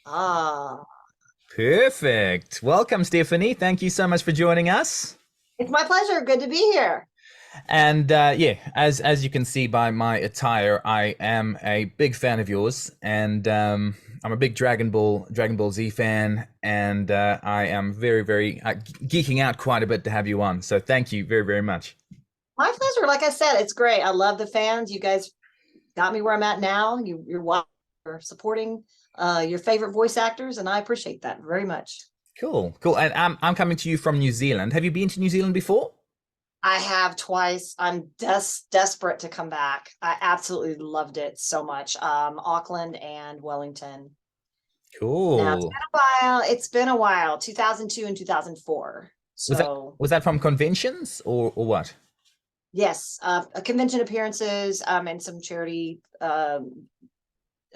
Ah, Perfect. Welcome, Stephanie. Thank you so much for joining us. it's my pleasure. Good to be here. And yeah, as you can see by my attire, I am a big fan of yours, and I'm a big Dragon Ball Z fan, and I am very geeking out quite a bit to have you on. So thank you very much. My pleasure. Like I said, it's great. I love the fans. You guys got me where I'm at now. You're supporting your favorite voice actors, and I appreciate that very much. Cool. And I'm coming to you from New Zealand. Have you been to New Zealand before? I have twice. I'm desperate to come back. I absolutely loved it so much. Auckland and Wellington. Now it's Cool. been a while. It's been a while. 2002 and 2004. Was that So was that from conventions or what? yes, convention appearances and some charity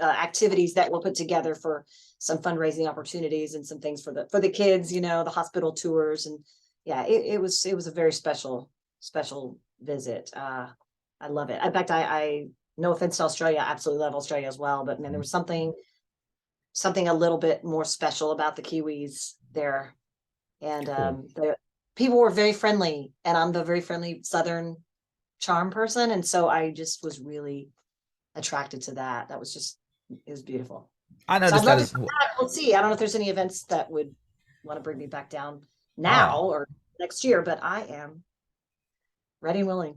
activities that we'll put together for some fundraising opportunities and some things for the kids, the hospital tours. And yeah, it was a very special visit. I love it. In fact, I no offense to Australia, I absolutely love Australia as well, but man, there was something a little bit more special about the Kiwis there. And Cool. the people were very friendly, and I'm the very friendly Southern charm person, and so I just was really attracted to that. That was just, it was beautiful. I So I'd noticed that love to as come well. back. We'll see. I don't know if there's any events that would want to bring me back down now Ah, or next year, but I am ready and willing.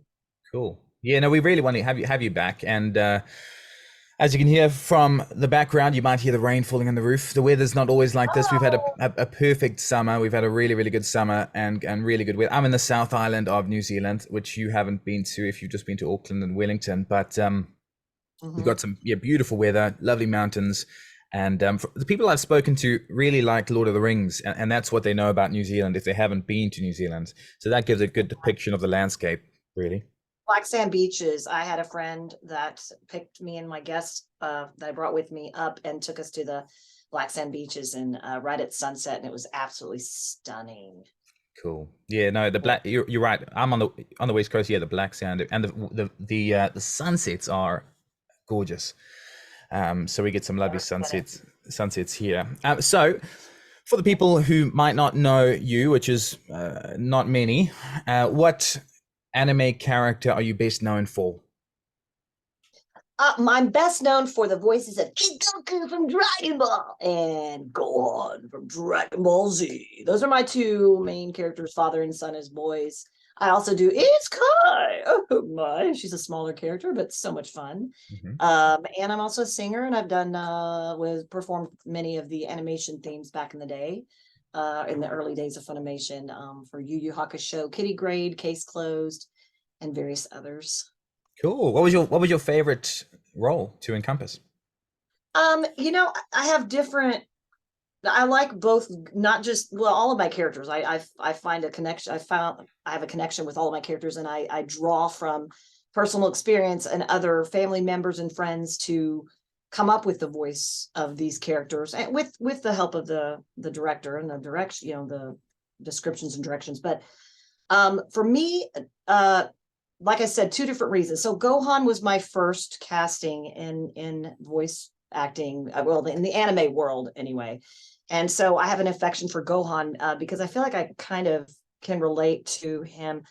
cool. Yeah, no, we really want to have you back. And as you can hear from the background, you might hear the rain falling on the roof. The weather's not always like this. We've had Oh, a perfect summer. We've had a really good summer and really good weather. I'm in the South Island of New Zealand, which you haven't been to if you've just been to Auckland and Wellington. But we've mhm. got some beautiful weather, lovely mountains, and for the people I've spoken to really like Lord of the Rings, and that's what they know about New Zealand if they haven't been to New Zealand. So that gives a good depiction of the landscape, really. Black sand beaches. I had a friend that picked me and my guest that I brought with me up and took us to the black sand beaches and right at sunset, and it was absolutely stunning. Cool. Yeah, no, the black. You're right. I'm on the west coast. Yeah, the black sand and the sunsets are gorgeous. So we get some lovely sunsets here. So for the people who might not know you, which is not many, what anime character are you best known for? I'm best known for the voices of Kid Goku from Dragon Ball and Gohan from Dragon Ball Z. Those are my two main characters, father and son as boys. I also do It's Kai. Oh my, she's a smaller character, but so much fun. Mhm. And I'm also a singer, and I've done was performed many of the animation themes back in the day, in the early days of Funimation, for Yu Yu Hakusho, Kitty Grade, Case Closed, and various others. Cool. What was your favorite role to encompass? I have different. I like both, not just, well, all of my characters. I find a connection. I have a connection with all of my characters, and I draw from personal experience and other family members and friends to come up with the voice of these characters, and with the help of the director and the direction, the descriptions and directions. But for me, like I said, two different reasons. So Gohan was my first casting in voice acting, well, in the anime world anyway. And so I have an affection for Gohan because I feel like I kind of can relate to him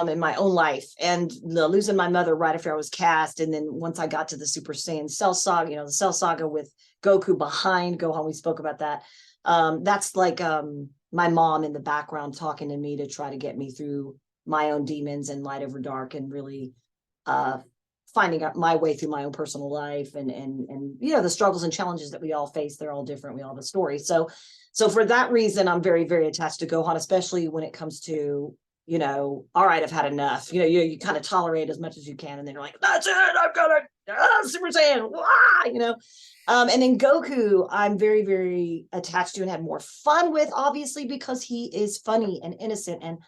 in my own life, and losing my mother right after I was cast. And then once I got to the Super Saiyan Cell Saga, the Cell Saga with Goku behind Gohan, we spoke about that. That's like my mom in the background talking to me to try to get me through my own demons and light over dark, and really uh, finding out my way through my own personal life, and the struggles and challenges that we all face. They're all different. We all have a story. So for that reason, I'm very attached to Gohan, especially when it comes to, all right, I've had enough. You kind of tolerate as much as you can, and then you're like, that's it, I've got a Super Saiyan, and then Goku, I'm very attached to and have more fun with, obviously, because he is funny and innocent, and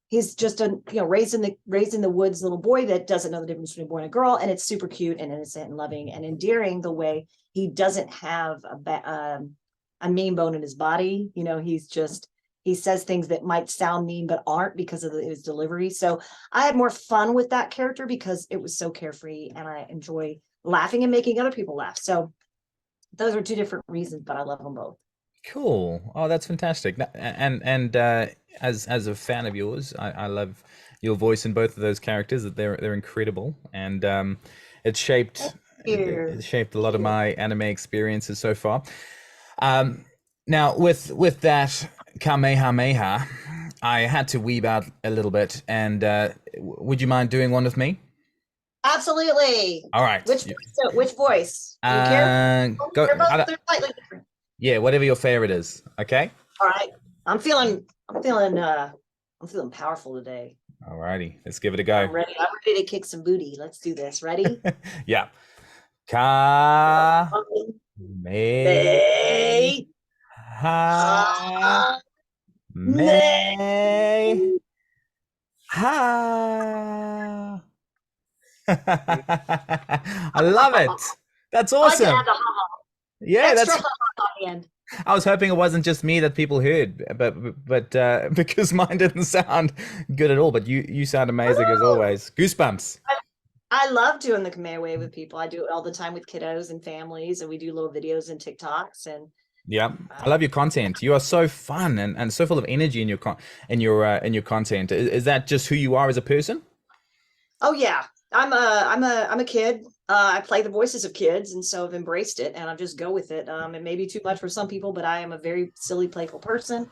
he's just a raised in the woods little boy that doesn't know the difference between a boy and a girl, and it's super cute and innocent and loving and endearing the way he doesn't have a mean bone in his body. He says things that might sound mean but aren't because of his delivery. So I had more fun with that character because it was so carefree, and I enjoy laughing and making other people laugh. So those are two different reasons, but I love them both. Cool. Oh, that's fantastic. And as a fan of yours, I love your voice in both of those characters. That they're incredible, and it Thank shaped you. it shaped a lot Thank of you. my anime experiences so far. Now with that Kamehameha, I had to weeb out a little bit, and would you mind doing one with me? Absolutely. All right. Which voice? So, which voice? Do you care? Go. They're both, they're slightly different. Yeah, whatever your favorite is. Okay. All right. I'm feeling powerful today. All righty. Let's give it a go. I'm ready to kick some booty. Let's do this. Ready? Yeah. Ka me May. ha May. me ha. I love it. That's I like to awesome. add the ha-ha. Yeah, Extra that's. ha-ha at the end. I was hoping it wasn't just me that people heard, but because mine didn't sound good at all. But you sound amazing as Woo! always. Goosebumps. I love doing the Khmer wave with people. I do it all the time with kiddos and families, and we do little videos and TikToks. And Yeah, I uh, love your content. You are so fun and so full of energy in your content. Is that just who you are as a person? oh yeah, I'm a kid. I play the voices of kids, and so I've embraced it, and I just go with it. It may be too much for some people, but I am a very silly, playful person,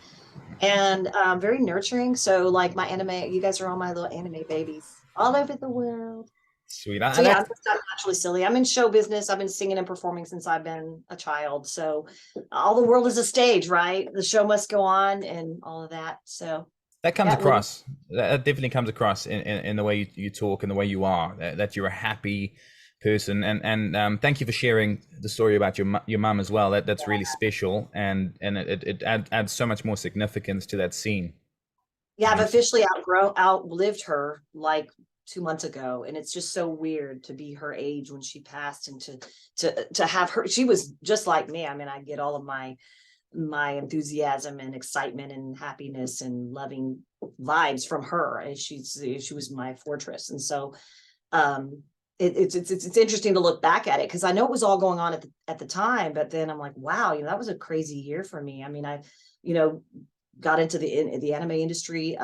and very nurturing. So like my anime, you guys are all my little anime babies all over the world. Sweet. So yeah, I'm naturally silly. I'm in show business. I've been singing and performing since I've been a child. So all the world is a stage, right? The show must go on and all of that. So That comes yeah, across. That definitely comes across in the way you talk and the way you are. That you're a happy person, and thank you for sharing the story about your mum as well. That's really special, and it adds so much more significance to that scene. yeah, I've And officially outlived her like 2 months ago, and it's just so weird to be her age when she passed, and to have her. She was just like me. I mean, I get all of my enthusiasm and excitement and happiness and loving vibes from her, and she was my fortress. And so it's interesting to look back at it, because I know it was all going on at the time, but then I'm like, wow, that was a crazy year for me. I mean, I you know got into the anime industry.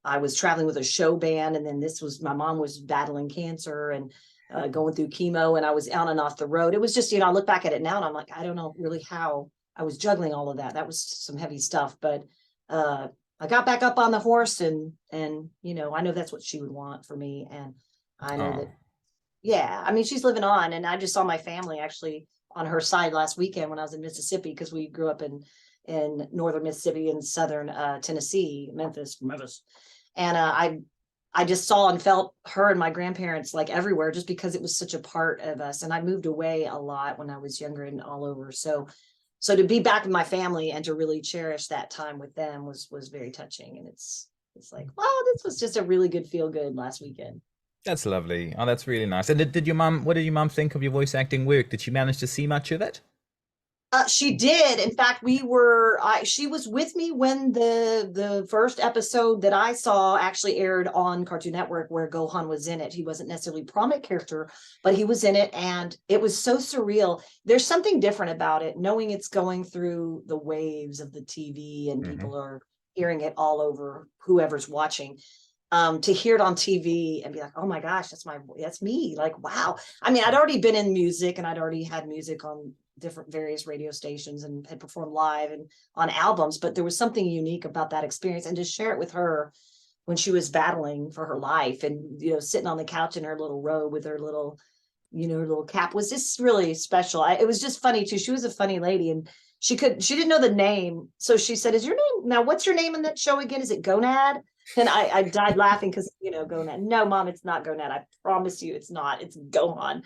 I was traveling with a show band, and then this was my mom was battling cancer and going through chemo, and I was on and off the road. It was just, I look back at it now and I'm like, I don't know really how I was juggling all of that. That was some heavy stuff, but I got back up on the horse, and I know that's what she would want for me, and I know oh, that, yeah, I mean, she's living on, and I just saw my family actually on her side last weekend when I was in Mississippi, because we grew up in northern Mississippi and southern Tennessee, Memphis, and I just saw and felt her and my grandparents like everywhere, just because it was such a part of us. And I moved away a lot when I was younger and all over. So to be back with my family and to really cherish that time with them was very touching. And it's like, wow, this was just a really good feel good last weekend. that's lovely. Oh, that's really nice. And did your mum? What did your mum think of your voice acting work? Did she manage to see much of it? She did. In fact, she was with me when the first episode that I saw actually aired on Cartoon Network, where Gohan was in it. He wasn't necessarily a prominent character, but he was in it, and it was so surreal. There's something different about it, knowing it's going through the waves of the TV and Hmm. people are hearing it all over, whoever's watching. To hear it on TV and be like, oh my gosh, that's me. Like, wow. I mean, I'd already been in music, and I'd already had music on different various radio stations and had performed live and on albums, but there was something unique about that experience, and to share it with her when she was battling for her life, and sitting on the couch in her little robe with her little her little cap, was just really special. It was just funny too. She was a funny lady, and she didn't know the name, so she said, is your name, now what's your name in that show again? Is it Gonad? And I died laughing, because Gonad. No, mom, it's not Gonad. I promise you it's not. It's Gohan.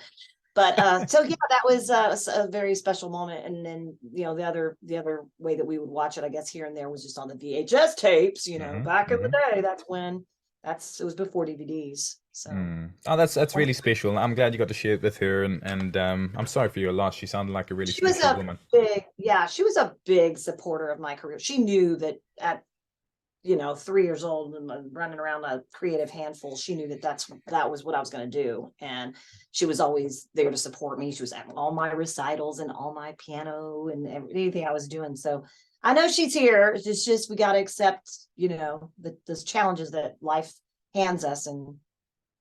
But so yeah, that was a very special moment. And then the other way that we would watch it, I guess, here and there, was just on the VHS tapes. Hmm. Back in the Hmm. day. It was before DVDs. So Mm. Oh, that's really special. I'm glad you got to share it with her, and I'm sorry for your loss. She sounded like a really she was special a woman. she was a big supporter of my career. She knew that you know, 3 years old and running around a creative handful, she knew that that was what I was going to do. And she was always there to support me. She was at all my recitals and all my piano and anything I was doing. So I know she's here. It's just we got to accept, you know, the challenges that life hands us and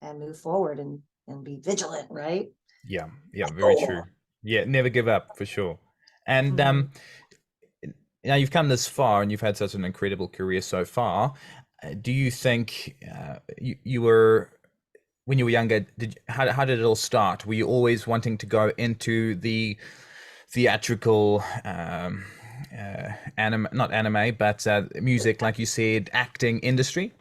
move forward and be vigilant, right? Yeah, very true. Yeah, never give up for sure. And now you've come this far and you've had such an incredible career so far. Do you think you were, when you were younger, how did it all start? Were you always wanting to go into the theatrical anime, not anime, but music, like you said, acting industry?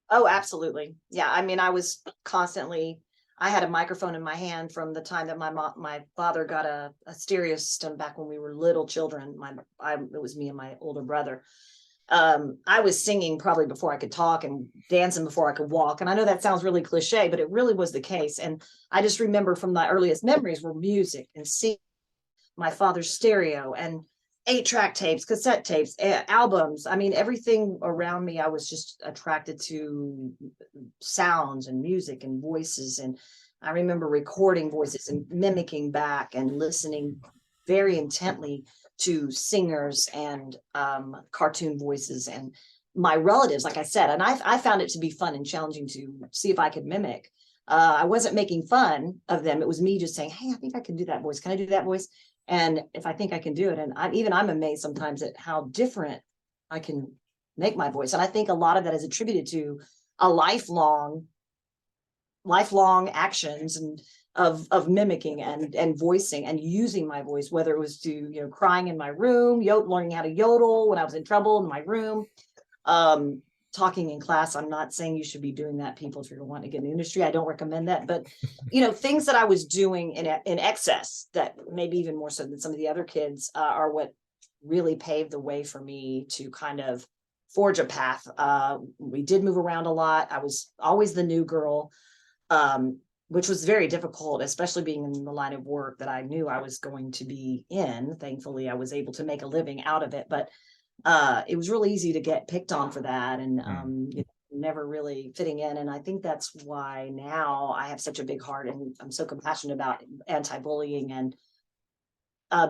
Oh, absolutely. Yeah. I mean, I was constantly, I had a microphone in my hand from the time that my father got a stereo system back when we were little children. It was me and my older brother. I was singing probably before I could talk and dancing before I could walk. And I know that sounds really cliche, but it really was the case. And I just remember from my earliest memories were music and singing, my father's stereo and 8-track tapes, cassette tapes, albums. I mean, everything around me, I was just attracted to sounds and music and voices. And I remember recording voices and mimicking back and listening very intently to singers and cartoon voices and my relatives, like I said. And I found it to be fun and challenging to see if I could mimic. I wasn't making fun of them. It was me just saying, hey, I think I can do that voice. Can I do that voice? And if I think I can do it, and I'm amazed sometimes at how different I can make my voice. And I think a lot of that is attributed to a lifelong actions and of mimicking and voicing and using my voice, whether it was to, you know, crying in my room, learning how to yodel when I was in trouble in my room, talking in class. I'm not saying you should be doing that, people, if you're wanting to get in the industry. I don't recommend that. But, you know, things that I was doing in excess that maybe even more so than some of the other kids are what really paved the way for me to kind of forge a path. We did move around a lot. I was always the new girl, which was very difficult, especially being in the line of work that I knew I was going to be in. Thankfully, I was able to make a living out of it. But it was really easy to get picked on for that and you know, never really fitting in. And I think that's why now I have such a big heart and I'm so compassionate about anti-bullying and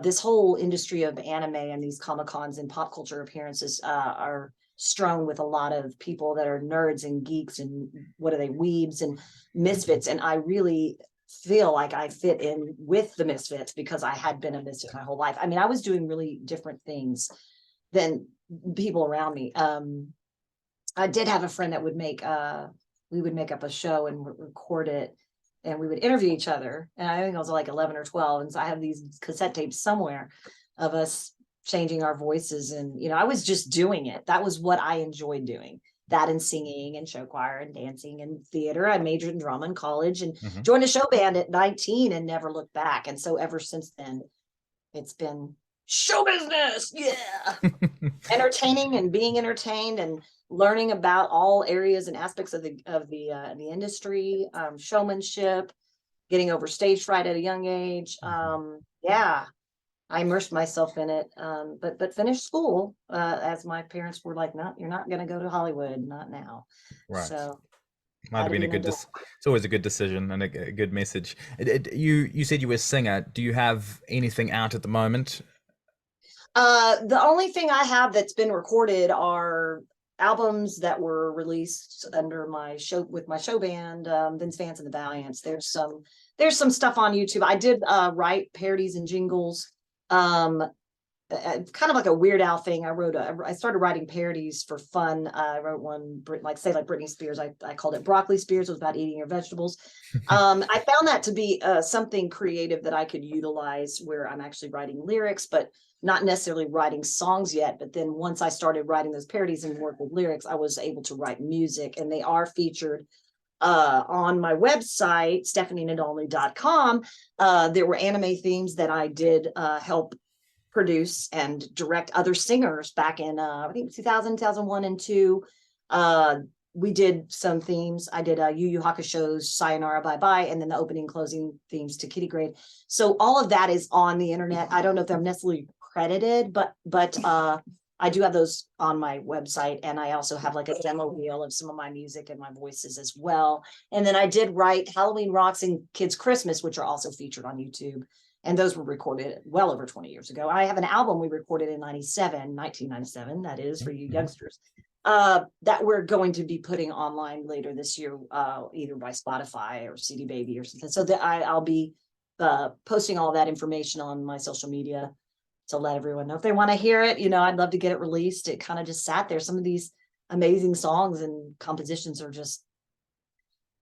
this whole industry of anime and these Comic-Cons and pop culture appearances are strewn with a lot of people that are nerds and geeks and what are they, weebs and misfits. And I really feel like I fit in with the misfits because I had been a misfit my whole life. I mean, I was doing really different things than people around me. I did have a friend that would we would make up a show and record it and we would interview each other. And I think I was like 11 or 12. And so I have these cassette tapes somewhere of us changing our voices. And, you know, I was just doing it. That was what I enjoyed doing. That and singing and show choir and dancing and theater. I majored in drama in college and joined a show band at 19 and never looked back. And so ever since then, it's been show business. Yeah. Entertaining and being entertained and learning about all areas and aspects of the industry, showmanship, getting over stage fright at a young age. Yeah, I immersed myself in it, but finished school as my parents were like, no, you're not going to go to Hollywood, not now. Right. So Might have been a good it's always a good decision and a good message. You said you were a singer. Do you have anything out at the moment? The only thing I have that's been recorded are albums that were released under my show with my show band, Vince Vance and the Valiants. There's some stuff on YouTube. I did write parodies and jingles. Kind of like a Weird Al thing. I started writing parodies for fun. I wrote one like Britney Spears. I called it Broccoli Spears. It was about eating your vegetables. I found that to be something creative that I could utilize where I'm actually writing lyrics, but not necessarily writing songs yet. But then once I started writing those parodies and work with lyrics, I was able to write music, and they are featured on my website, stephanienadolny.com. There were anime themes that I did help produce and direct other singers back in I think 2000, 2001 and 2. We did some themes. I did Yu Yu Hakusho's Sayonara Bye Bye, and then the opening closing themes to Kitty Grade. So all of that is on the internet. I don't know if I'm necessarily credited, but I do have those on my website, and I also have like a demo reel of some of my music and my voices as well. And then I did write Halloween Rocks and Kids Christmas, which are also featured on YouTube. And those were recorded well over 20 years ago. I have an album we recorded in 1997, that is for you youngsters, that we're going to be putting online later this year, either by Spotify or CD Baby or something. So that I'll be posting all that information on my social media to let everyone know if they want to hear it. You know, I'd love to get it released. It kind of just sat there. Some of these amazing songs and compositions are just,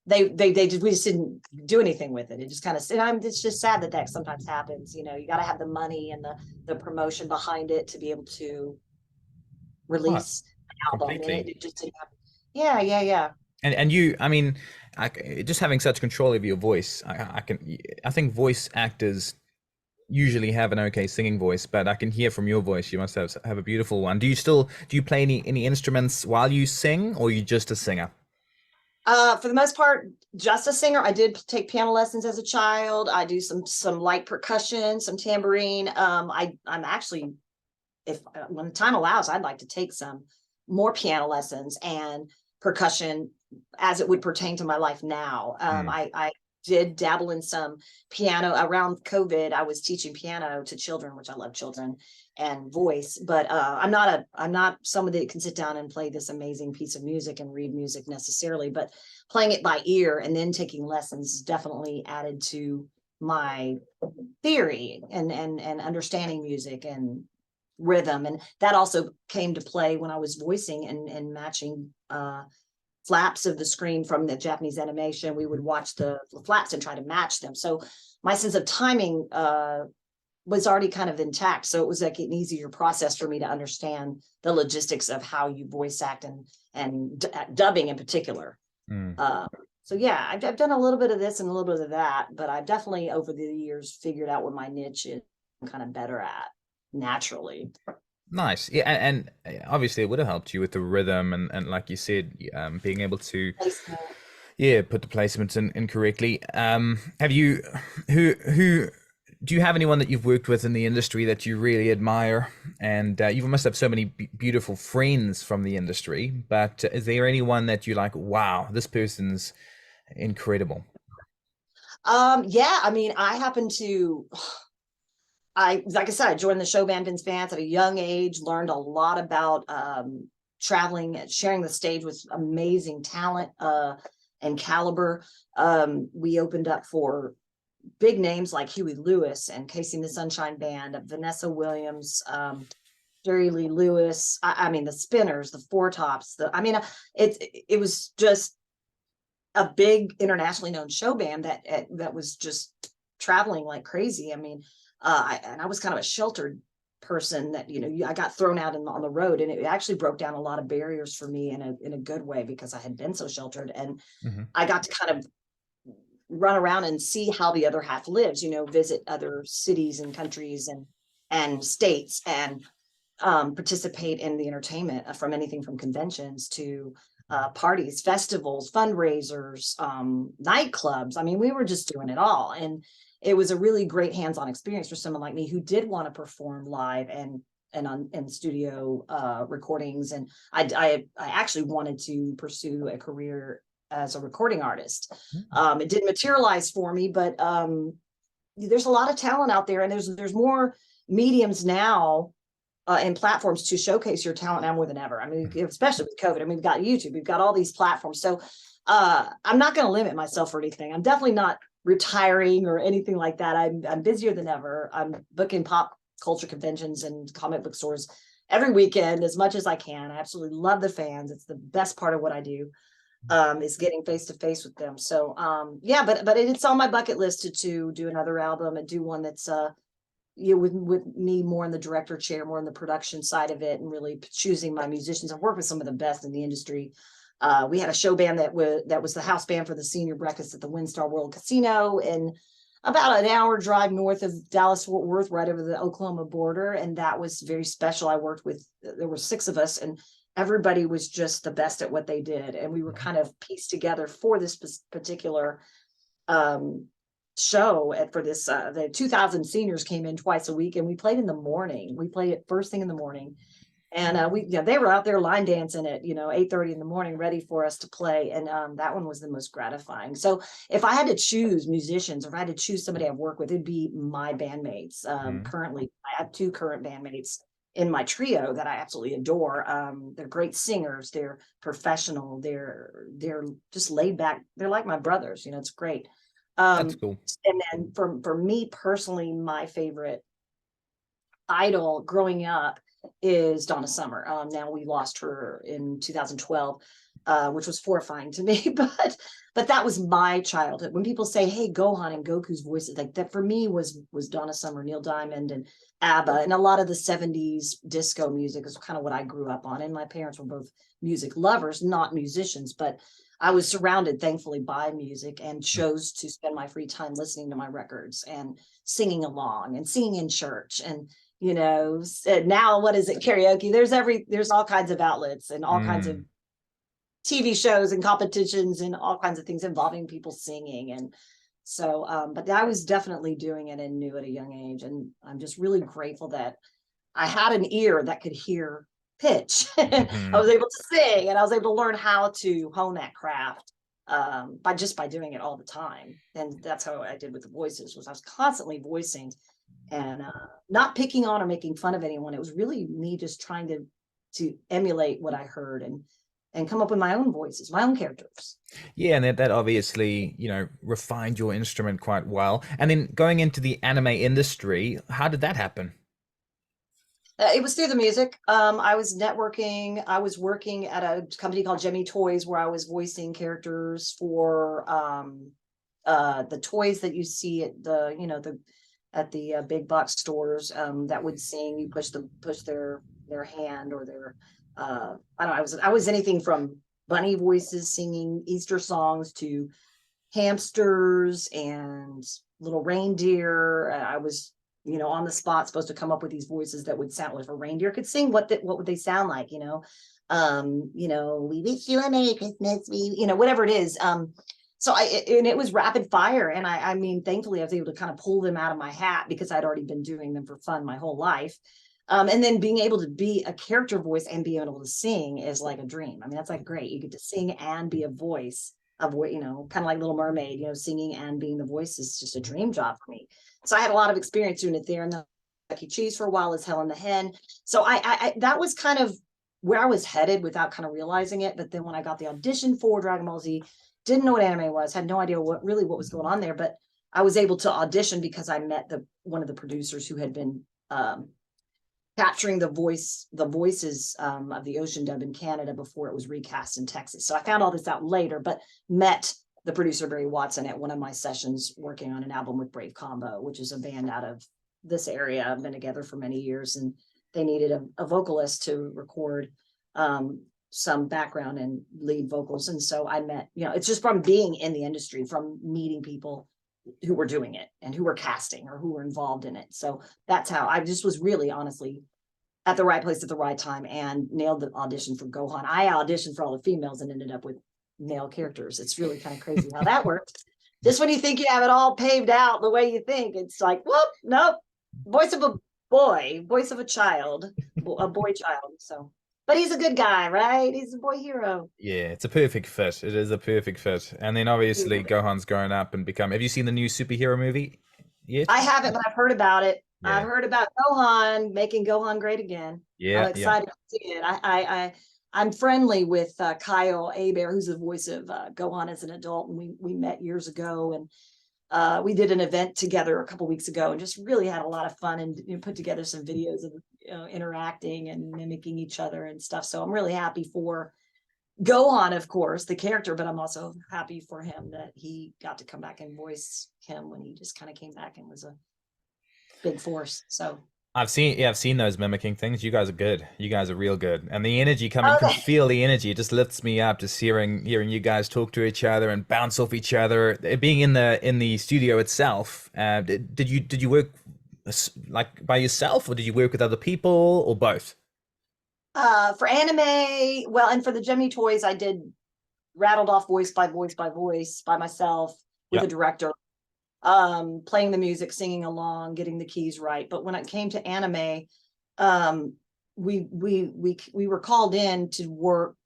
we just didn't do anything with it. It just kind of, it's just sad that sometimes happens. You know, you got to have the money and the promotion behind it to be able to release an album. Completely. And it just didn't happen. Yeah. And you, I mean, just having such control over your voice, I think voice actors usually have an okay singing voice, but I can hear from your voice you must have a beautiful one. Do you play any instruments while you sing, or are you just a singer? For the most part, just a singer. I did take piano lessons as a child. I do some light percussion, some tambourine. I'm actually, if when time allows, I'd like to take some more piano lessons and percussion as it would pertain to my life now. I did dabble in some piano around COVID. I was teaching piano to children, which I love children, and voice, but I'm not somebody that can sit down and play this amazing piece of music and read music necessarily, but playing it by ear and then taking lessons definitely added to my theory and understanding music and rhythm. And that also came to play when I was voicing and matching flaps of the screen from the Japanese animation. We would watch the flaps and try to match them. So my sense of timing was already kind of intact. So it was like an easier process for me to understand the logistics of how you voice act and dubbing in particular. So yeah, I've done a little bit of this and a little bit of that, but I've definitely over the years figured out what my niche is I'm kind of better at naturally. Nice. Yeah, and obviously it would have helped you with the rhythm and like you said, being able to put the placements in correctly. Have you who do you have anyone that you've worked with in the industry that you really admire? And you must have so many beautiful friends from the industry, but is there anyone that you like, wow, this person's incredible? Yeah, I mean, I happen to like I said, I joined the show band Vince Vance at a young age, learned a lot about traveling, sharing the stage with amazing talent and caliber. We opened up for big names like Huey Lewis and Casey and the Sunshine Band, Vanessa Williams, Jerry Lee Lewis. I mean, the Spinners, the Four Tops. It was just a big internationally known show band that was just traveling like crazy. I mean, I was kind of a sheltered person that, you know, I got thrown out on the road, and it actually broke down a lot of barriers for me in a good way because I had been so sheltered, and I got to kind of run around and see how the other half lives, you know, visit other cities and countries and states and participate in the entertainment from anything from conventions to parties, festivals, fundraisers, nightclubs. I mean, we were just doing it all. And it was a really great hands-on experience for someone like me who did want to perform live and in studio recordings. And I actually wanted to pursue a career as a recording artist. It didn't materialize for me, but there's a lot of talent out there, and there's more mediums now and platforms to showcase your talent now more than ever. I mean, especially with COVID. I mean, we've got YouTube, we've got all these platforms. So I'm not going to limit myself or anything. I'm definitely not retiring or anything like that. I'm busier than ever. I'm booking pop culture conventions and comic book stores every weekend as much as I can. I absolutely love the fans. It's the best part of what I do, is getting face to face with them. So yeah, but it's on my bucket list to do another album and do one that's with me more in the director chair, more in the production side of it, and really choosing my musicians. I've worked with some of the best in the industry. We had a show band that was the house band for the senior breakfast at the WinStar World Casino, and about an hour drive north of Dallas Fort Worth, right over the Oklahoma border. And that was very special. I worked with, there were 6 of us, and everybody was just the best at what they did. And we were kind of pieced together for this particular show for this, the 2,000 seniors came in twice a week, and we played in the morning. We played it first thing in the morning. And they were out there line dancing at 8:30 in the morning, ready for us to play. And that one was the most gratifying. So if I had to choose musicians, or if I had to choose somebody I've worked with, it'd be my bandmates. Currently, I have two current bandmates in my trio that I absolutely adore. They're great singers. They're professional. They're just laid back. They're like my brothers. It's great. That's cool. And then for me personally, my favorite idol growing up is Donna Summer. Now we lost her in 2012, which was horrifying to me, but that was my childhood. When people say, "Hey, Gohan and Goku's voices," like that for me was Donna Summer, Neil Diamond, and ABBA, and a lot of the 70s disco music is kind of what I grew up on. And my parents were both music lovers, not musicians, but I was surrounded, thankfully, by music, and chose to spend my free time listening to my records and singing along and singing in church. And now what is it, karaoke? There's all kinds of outlets and all kinds of TV shows and competitions and all kinds of things involving people singing. And so but I was definitely doing it and knew at a young age, and I'm just really grateful that I had an ear that could hear pitch. I was able to sing, and I was able to learn how to hone that craft by doing it all the time. And that's how I did with the voices, was I was constantly voicing and not picking on or making fun of anyone. It was really me just trying to emulate what I heard and come up with my own voices, my own characters. Yeah, and that obviously, refined your instrument quite well. And then going into the anime industry, how did that happen? It was through the music. I was networking. I was working at a company called Jemmy Toys, where I was voicing characters for the toys that you see at the big box stores that would sing. You push their hand or their I don't know. I was anything from bunny voices singing Easter songs to hamsters and little reindeer. I was on the spot supposed to come up with these voices that would sound like, if a reindeer could sing, what would they sound like? We wish you a Merry Christmas, whatever it is. So and it was rapid fire. And I mean, thankfully I was able to kind of pull them out of my hat, because I'd already been doing them for fun my whole life. And then being able to be a character voice and being able to sing is like a dream. I mean, that's like great. You get to sing and be a voice of what, kind of like Little Mermaid, singing and being the voice is just a dream job for me. So I had a lot of experience doing it there, and the Chuck E. Cheese for a while as Helen the Hen. So I that was kind of where I was headed without kind of realizing it. But then when I got the audition for Dragon Ball Z, didn't know what anime was, had no idea what was going on there, but I was able to audition because I met one of the producers who had been capturing the voices of the Ocean dub in Canada before it was recast in Texas. So I found all this out later, but met the producer Barry Watson at one of my sessions working on an album with Brave Combo, which is a band out of this area. I've been together for many years, and they needed a vocalist to record some background and lead vocals. And so I met, it's just from being in the industry, from meeting people who were doing it and who were casting or who were involved in it. So that's how I just was really honestly at the right place at the right time and nailed the audition for Gohan. I auditioned for all the females and ended up with male characters. It's really kind of crazy how that works. Just when you think you have it all paved out the way you think, it's like, whoop, nope, voice of a boy, voice of a child, a boy child. So, but he's a good guy, right? He's a boy hero. Yeah, it's a perfect fit. It is a perfect fit. And then obviously Gohan's grown up and become. Have you seen the new superhero movie yet? I haven't, but I've heard about it. Yeah. I've heard about Gohan making Gohan great again. Yeah, I'm excited to see it. I'm friendly with Kyle Abear, who's the voice of Gohan as an adult, and we met years ago, and we did an event together a couple weeks ago, and just really had a lot of fun and put together some videos of interacting and mimicking each other and stuff. So I'm really happy for Gohan, of course, the character, but I'm also happy for him that he got to come back and voice him when he just kind of came back and was a big force. So I've seen those mimicking things. You guys are good. You guys are real good. And the energy coming, you can feel the energy. It just lifts me up just hearing you guys talk to each other and bounce off each other. Being in the studio itself, did you work like by yourself, or did you work with other people, or both? For anime, well, and for the Jemmy Toys, I did rattled off voice by voice by myself with a director. Playing the music, singing along, getting the keys right. But when it came to anime, we were called in to work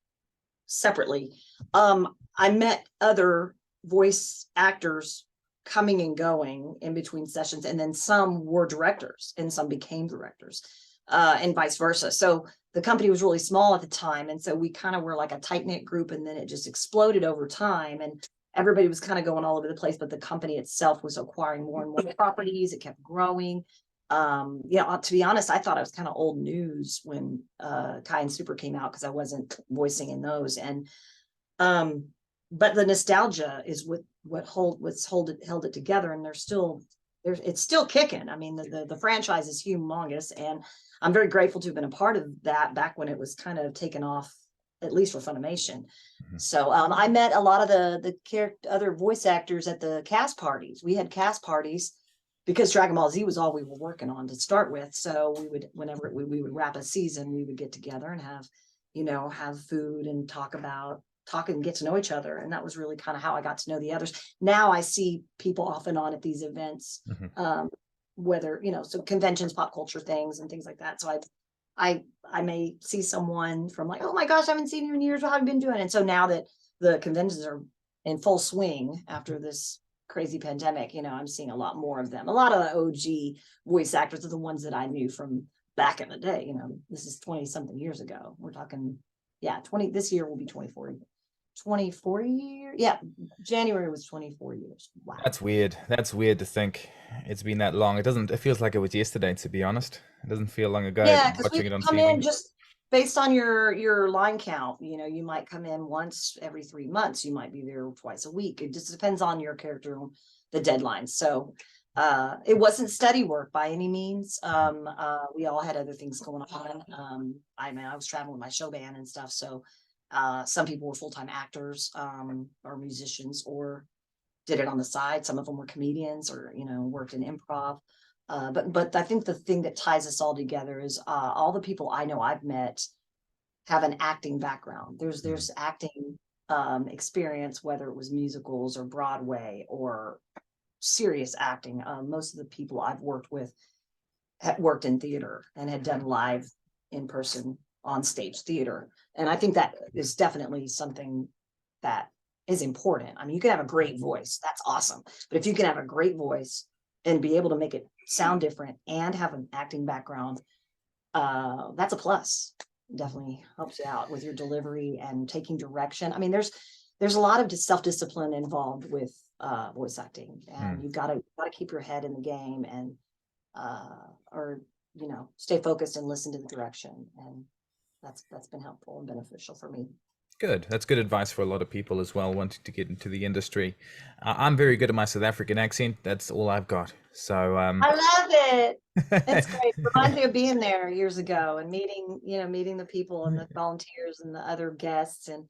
separately. I met other voice actors coming and going in between sessions, and then some were directors and some became directors, and vice versa. So the company was really small at the time, and so we kind of were like a tight-knit group, and then it just exploded over time, and everybody was kind of going all over the place, but the company itself was acquiring more and more properties. It kept growing. Yeah, to be honest, I thought it was kind of old news when Kai and Super came out, because I wasn't voicing in those. And but the nostalgia is held it together, and it's still kicking. I mean, the franchise is humongous, and I'm very grateful to have been a part of that back when it was kind of taken off, at least for Funimation. So I met a lot of the other voice actors at the cast parties. We had cast parties because Dragon Ball Z was all we were working on to start with. So we would, whenever we would wrap a season, we would get together and have food and talk and get to know each other. And that was really kind of how I got to know the others. Now I see people off and on at these events, whether, so conventions, pop culture things and things like that. So I may see someone from like, oh my gosh, I haven't seen you in years. What have you been doing? And so now that the conventions are in full swing after this crazy pandemic, I'm seeing a lot more of them. A lot of the OG voice actors are the ones that I knew from back in the day. This is 20 something years ago. We're talking, 20, this year will be 24 years. Yeah, January was 24 years. Wow. That's weird. That's weird to think it's been that long. It feels like it was yesterday, to be honest. It doesn't feel long ago. Yeah, because watching we it on come TV. in just based on your line count. You might come in once every 3 months. You might be there twice a week. It just depends on your character, the deadlines. So it wasn't steady work by any means. We all had other things going on. I was traveling with my show band and stuff. So some people were full-time actors or musicians, or did it on the side. Some of them were comedians, or worked in improv. But I think the thing that ties us all together is all the people I know I've met have an acting background. There's acting experience, whether it was musicals or Broadway or serious acting. Most of the people I've worked with had worked in theater and had done live in person on stage theater. And I think that is definitely something that is important. I mean, you can have a great voice. That's awesome. But if you can have a great voice and be able to make it sound different and have an acting background, that's a plus. Definitely helps you out with your delivery and taking direction. I mean, there's a lot of self-discipline involved with voice acting, and you've got to keep your head in the game and or stay focused and listen to the direction. And that's been helpful and beneficial for me. Good. That's good advice for a lot of people as well, wanting to get into the industry. I'm very good at my South African accent. That's all I've got. So I love it. It's great. Reminds me of being there years ago and meeting the people and the volunteers and the other guests, and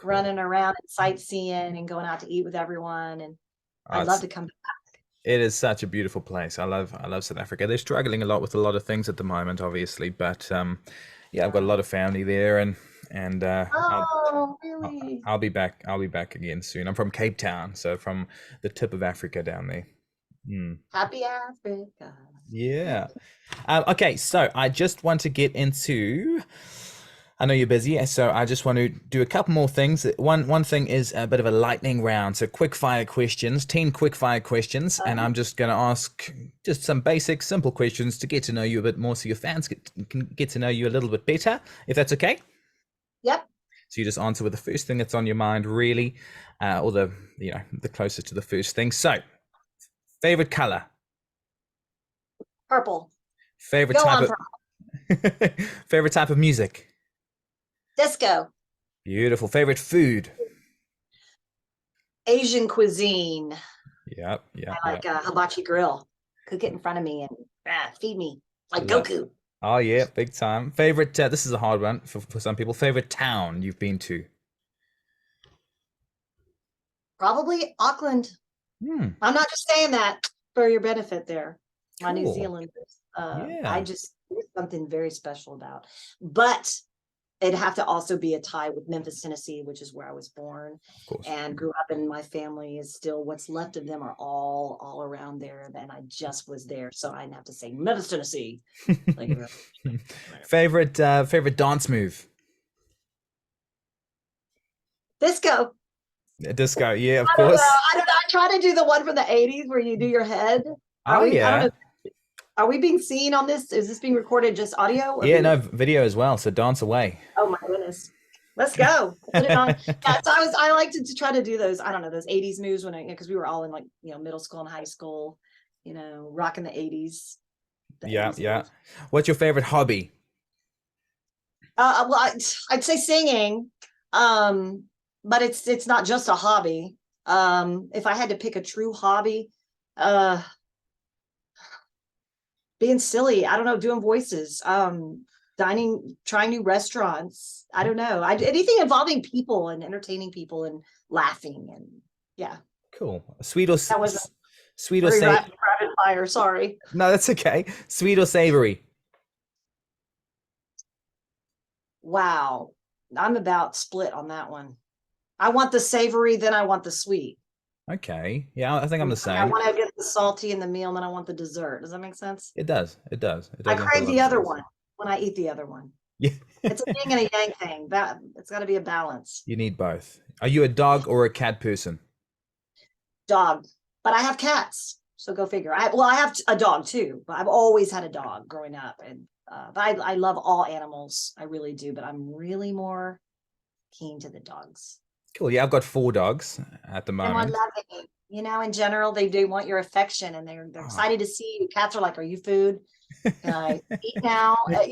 running around and sightseeing and going out to eat with everyone. And I'd love to come back. It is such a beautiful place. I love South Africa. They're struggling a lot with a lot of things at the moment, obviously, but I've got a lot of family there, and really? I'll be back. I'll be back again soon. I'm from Cape Town, so from the tip of Africa down there. Happy Africa. Yeah. Okay, so I just want to get into. I know you're busy, so I just want to do a couple more things. One thing is a bit of a lightning round, so quick fire questions, 10 quick fire questions, and I'm just going to ask just some basic, simple questions to get to know you a bit more, so your fans can get to know you a little bit better, if that's okay. Yep. So you just answer with the first thing that's on your mind, really, or the closest to the first thing. So, favorite color? Purple. Favorite favorite type of music? Disco. Beautiful. Favorite food? Asian cuisine. Yep. I like a hibachi grill. Cook it in front of me and feed me like Goku. Oh yeah, big time. Favorite, this is a hard one for some people. Favorite town you've been to? Probably Auckland. I'm not just saying that for your benefit there. My New Zealanders. There's something very special about. But it'd have to also be a tie with Memphis, Tennessee, which is where I was born Of course. and grew up, and my family is still, what's left of them are all around there. And I just was there. So I'd have to say Memphis, Tennessee. Like, Favorite dance move? disco. Disco, yeah, of I don't know. course. I don't know. I try to do the one from the 80s where you do your head. I don't Yeah. know. Are we being seen on this? Is this being recorded just audio or Yeah, video? no, video as well. So dance away. Oh my goodness. Let's go. Put it on. Yeah, so I like to try to do those, I don't know, those 80s moves when because we were all in like, middle school and high school, rocking the 80s. Yeah, 80s yeah. moves. What's your favorite hobby? Well, I'd say singing. But it's not just a hobby. If I had to pick a true hobby, being silly, I don't know, doing voices, dining, trying new restaurants. I don't know. Anything involving people and entertaining people and laughing, and yeah. Cool. Sweet or That was sweet or very savory? rapid fire. Sorry. No, that's okay. Sweet or savory? Wow, I'm about split on that one. I want the savory, then I want the sweet. Okay. Yeah, I think I'm the I same. want to get the salty in the meal, and then I want the dessert. Does that make sense? It does. It does. It I does make a crave lot the of other sense. one when I eat the other one. Yeah. It's a yin and a yang thing. That it's got to be a balance. You need both. Are you a dog or a cat person? Dog, but I have cats, so go figure. I have a dog too, but I've always had a dog growing up, and but I love all animals. I really do, but I'm really more keen to the dogs. Cool. Yeah, I've got 4 dogs at the They're more moment. loving. In general, they do want your affection, and they're Oh. excited to see you. Cats are like, "Are you food? Can I eat now?" I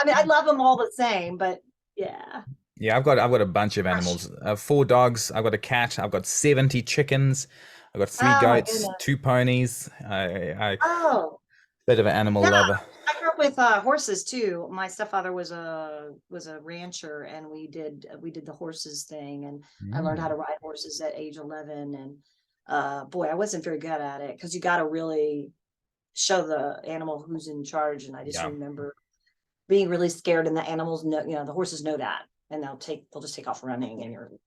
mean, I love them all the same, but yeah. Yeah, I've got a bunch of animals. 4 dogs. I've got a cat. I've got 70 chickens. I've got 3 Oh my goats, goodness. 2 ponies. I Oh, bit of an animal yeah. lover. I grew up with horses too. My stepfather was a rancher, and we did the horses thing, and I learned how to ride horses at age 11. And boy, I wasn't very good at it because you got to really show the animal who's in charge. And I just Yeah. remember being really scared, and the animals know, the horses know that, and they'll just take off running, and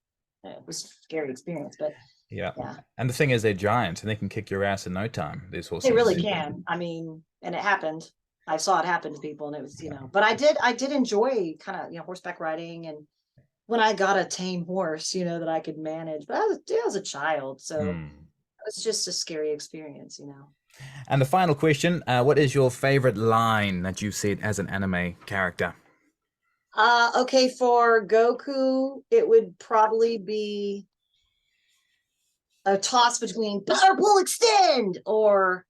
it was a scary experience, but Yeah. yeah, And the thing is, they're giant and they can kick your ass in no time, these horses. they really can. I mean, and it happened. I saw it happen to people, and it was, but I did enjoy kind of, horseback riding. And when I got a tame horse, that I could manage, but I was a child. So it was just a scary experience. And the final question, what is your favorite line that you've said as an anime character? Okay, for Goku, it would probably be a toss between power pull extend or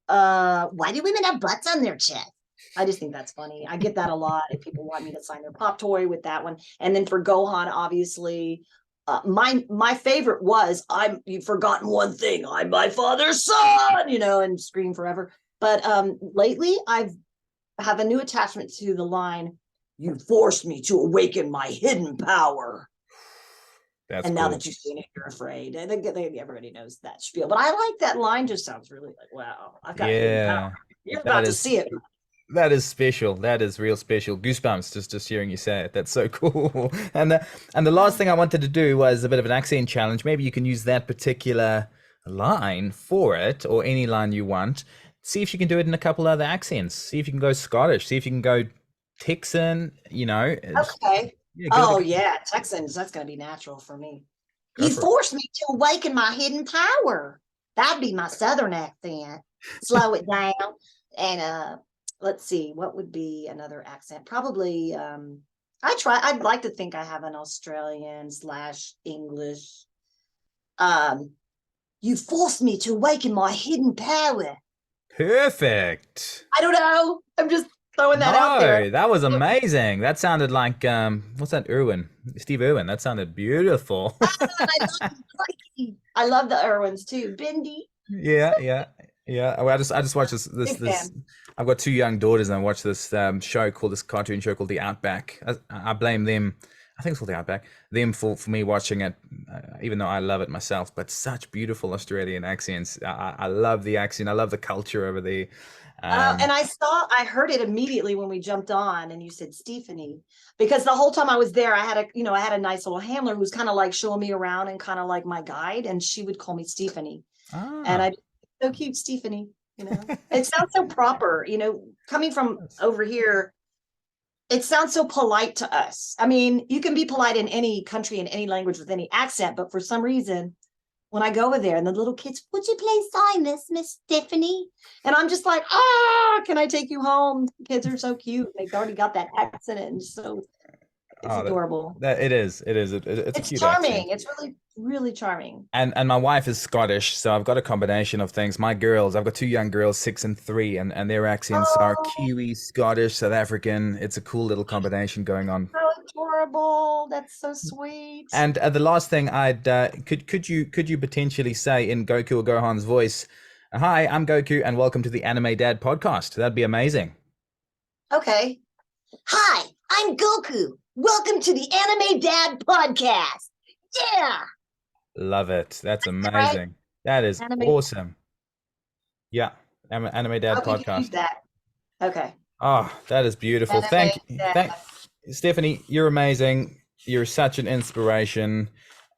why do women have butts on their chest? I just think that's funny. I get that a lot. If people want me to sign their pop toy with that one. And then for Gohan, obviously, my favorite was you've forgotten one thing. I'm my father's son, and scream forever. But lately I have a new attachment to the line, "You forced me to awaken my hidden power." That's and now cool. that you've seen it, you're afraid. I think everybody knows that spiel, but I like that line. Just sounds really like, wow, I've got hidden power. You're about to see it. That is special. That is real special. Goosebumps just hearing you say it. That's so cool. And the last thing I wanted to do was a bit of an accent challenge. Maybe you can use that particular line for it, or any line you want. See if you can do it in a couple other accents. See if you can go Scottish. See if you can go Texan. Okay. Yeah, Texans. That's going to be natural for me. You forced me to awaken my hidden power. That'd be my Southern accent. Slow it down. And let's see, what would be another accent? Probably. I'd like to think I have an Australian/English. You forced me to awaken my hidden power. Perfect. I don't know. I'm just throwing that out there. That was amazing. That sounded like what's that? Steve Irwin. That sounded beautiful. I love the Irwins too. Bindi. Yeah. Well, I just watched this. I've got 2 young daughters, and I watched this cartoon show called The Outback. I blame them I think it's called the Outback. Them for me watching it, even though I love it myself, but such beautiful Australian accents. I love the accent. I love the culture over there. And I heard it immediately when we jumped on, and you said Stephanie, because the whole time I was there, I had a nice little handler who was kind of like showing me around and kind of like my guide, and she would call me Stephanie, and Ah, I so cute, Stephanie. It sounds so proper. Coming from over here, it sounds so polite to us. I mean, you can be polite in any country, in any language, with any accent, but for some reason, when I go over there and the little kids, would you please sign this, Miss Stephanie? And I'm just like, can I take you home? Kids are so cute. They've already got that accent, and so it's oh, adorable. that it is. It is. It's a It's cute accent. charming. It's really, really charming. And my wife is Scottish, so I've got a combination of things. My girls, I've got two young girls, 6 and 3, and their accents are Oh, Kiwi, Scottish, South African. It's a cool little combination going on. how adorable. That's so sweet. And the last thing I'd could you potentially say in Goku or Gohan's voice, "Hi, I'm Goku, and welcome to the Anime Dad podcast." That'd be amazing. Okay. Hi, I'm Goku. Welcome to the Anime Dad podcast. Yeah. Love it. That's Right? amazing. That is Anime. awesome. Yeah, Anime Dad How could you use podcast. that? Okay. Oh, that is beautiful. Anime Thank, Dad. Stephanie. You're amazing. You're such an inspiration,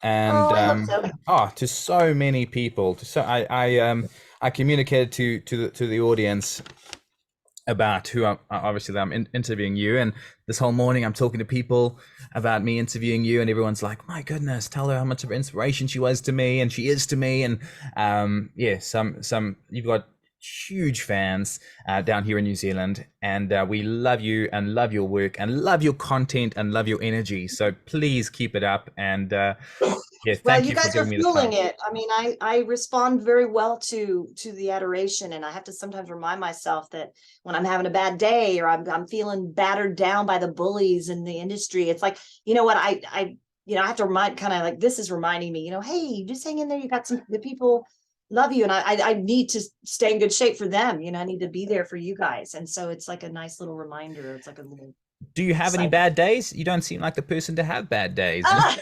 and Oh, I hope so. to so many people. I communicated to the audience about who obviously I'm interviewing you, and this whole morning I'm talking to people about me interviewing you, and everyone's like, my goodness, tell her how much of an inspiration she was to me, and she is to me. And yeah, some you've got huge fans down here in New Zealand, and we love you and love your work and love your content and love your energy, so please keep it up. And yeah, Well, thank you you for guys are giving me the fueling time. it. I mean, I respond very well to the adoration, and I have to sometimes remind myself that when I'm having a bad day, or I'm feeling battered down by the bullies in the industry, it's like, you know what, I have to remind, kind of like, this is reminding me, hey, just hang in there. You got the people love you, and I need to stay in good shape for them. I need to be there for you guys, and so it's like a nice little reminder. It's like a little Do you have any cycle. bad days? You don't seem like the person to have bad days. Ah,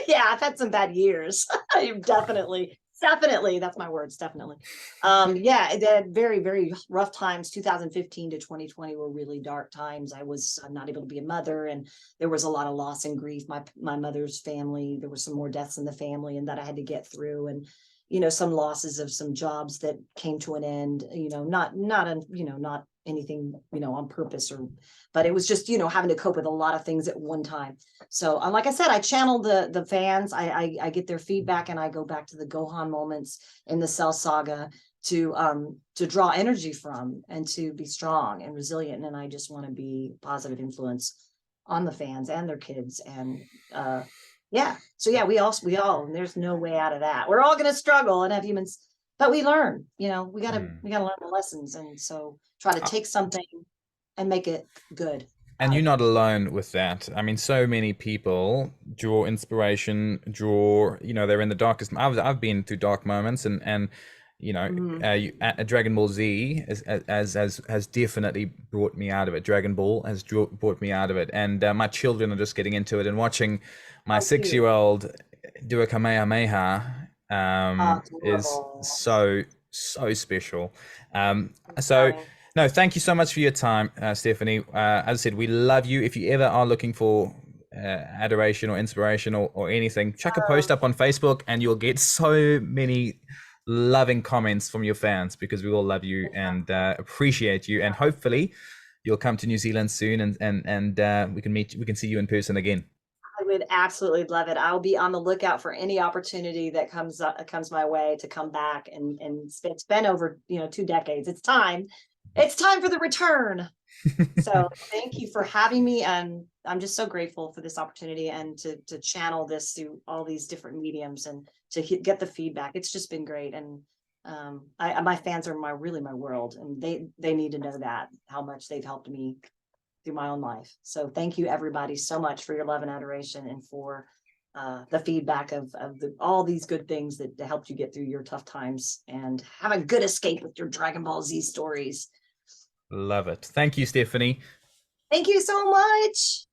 yeah, I've had some bad years. Definitely, that's my words, definitely. Yeah, it had very, very rough times. 2015 to 2020 were really dark times. I was not able to be a mother, and there was a lot of loss and grief. My mother's family, there were some more deaths in the family, and that I had to get through. And some losses of some jobs that came to an end. Not anything on purpose, but it was just having to cope with a lot of things at one time. So like I said, I channel the fans. I get their feedback, and I go back to the Gohan moments in the Cell Saga to draw energy from, and to be strong and resilient. And I just want to be a positive influence on the fans and their kids. And yeah, so yeah, we all and there's no way out of that. We're all going to struggle and have humans, but we learn. We gotta Hmm. we gotta learn the lessons, and so try to take something and make it good And out you're of it. not alone with that. I mean, so many people draw inspiration, they're in the darkest. I've been through dark moments, and Mhm. Dragon Ball Z has definitely brought me out of it. Dragon Ball has brought me out of it, and my children are just getting into it, and watching my How cute. 6-year-old do a Kamehameha is Adorable. so special. It's So stunning. no, thank you so much for your time, Stephanie. As I said, we love you. If you ever are looking for adoration or inspiration or anything, chuck a post up on Facebook, and you'll get so many loving comments from your fans, because we all love you and appreciate you. And hopefully, you'll come to New Zealand soon, and we can see you in person again. I would absolutely love it. I'll be on the lookout for any opportunity that comes my way to come back, and it's been over 2 decades. It's time. It's time for the return. So thank you for having me, and I'm just so grateful for this opportunity, and to channel this through all these different mediums, and to get the feedback. It's just been great, and my fans are really my world, and they need to know that, how much they've helped me through my own life. So thank you everybody so much for your love and adoration, and for the feedback of all these good things that helped you get through your tough times, and have a good escape with your Dragon Ball Z stories. Love it. Thank you, Stephanie. Thank you so much.